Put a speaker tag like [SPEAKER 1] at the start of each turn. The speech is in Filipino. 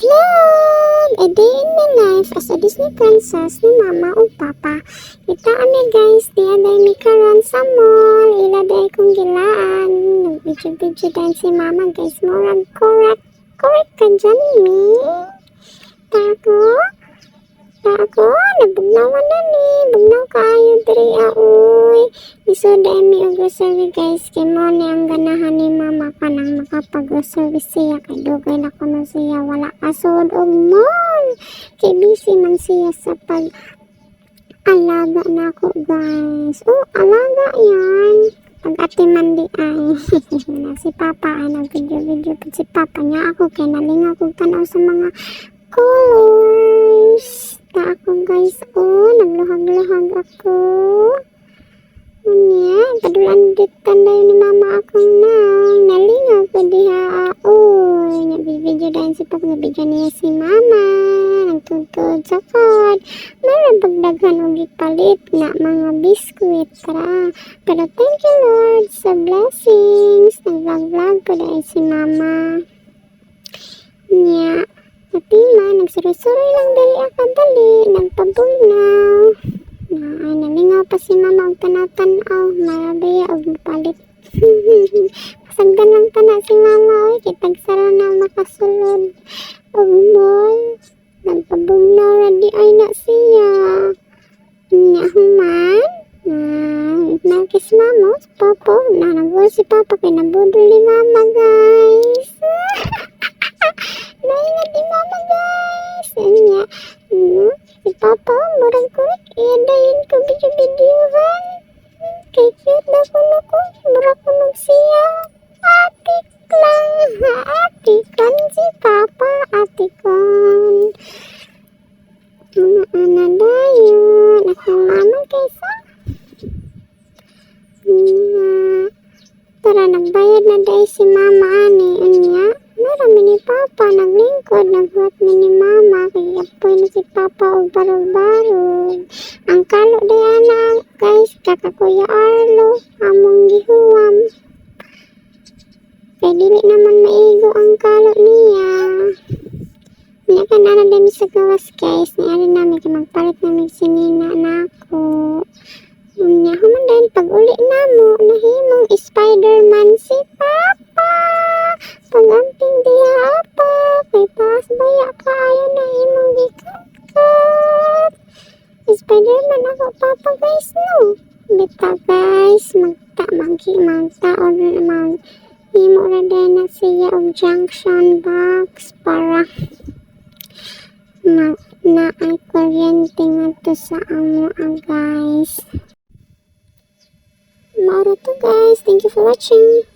[SPEAKER 1] vlog! A day in my life as a Disney princess ni mama o papa. Kita ami guys, di aday mi karon sa mall. Ila day kong gilaan. Nag-video din si mama guys. Murag correct ka dyan mi. Tako, nabugnawan na ni. Bugnaw kaayo diri aoy. Isuday mi og grocery guys. Kay mo ni ang ganahan ni mama pa nang makapag-grocery siya. Kay dugay na ko na siya. Wala kasod og mall. Kay busy man siya sa alaga na ako guys. Oh, alaga yan. Pag-ati man di ay. Si papa ay nag-video pa si papa niya ako. Kay nalingaw kong tanaw sa mga colors. Ta ako guys, oh, nagluhag-luhag ako. Unya, padulan dit tanday ni mama akong nalingaw ko diha. Oh, nabibidyo dahil si papa, nabidyo niya si mama. Nagtugtod sa kod. Mayroon pagdaghan o gipalit na mga biskuit. Tara. Pero thank you Lord sa blessings. Nag-vlog ko dahil si mama. Unya, natima, nagsuroy-suroy lang dali ako dali, nagpabugnaw. Nalingaw pa si mama og tanaw-tanaw, marabaya og mapalit. Pasagdan lang tana si mama, oy, kitag sara na makasulod. Og mall, nagpabugnaw ra di ay na siya. Human, nagkis mama, si papa, nanabuo si papa, kay nabudol ni mama guys. Naingat di mama guys. Anya, si papa murang kurik iadayin ko video-videohan. Kay cute na ko murang kunog siya. Atik lang, atikon si papa, atikon. Ana dayon, akong mama kaysa. Tara, nagbayad na dahi si mama ani. Anya, marami ni papa, naglingkod, naghuwat mi ni mama, kaya apoy na si papa o barog-barog. Ang kalo Diana, guys, kakakuya Arlo, among gihuwam. Kaya dili naman maigo ang kalo niya. Niya ka na din sa gawas guys, niya rin namin, kaya magpalit namin sinina na ako. Niya, human din, pag uli na mo, nahimong Spider-Man si papa. Pagamping diya apa, kay taas baya ka, ayaw na imong gikat-kat. Spider-Man ako papa guys no. Bita guys, magta o himo na din na siya og junction box para na ay kuryente nga to sa amo guys. Mauro to guys, thank you for watching.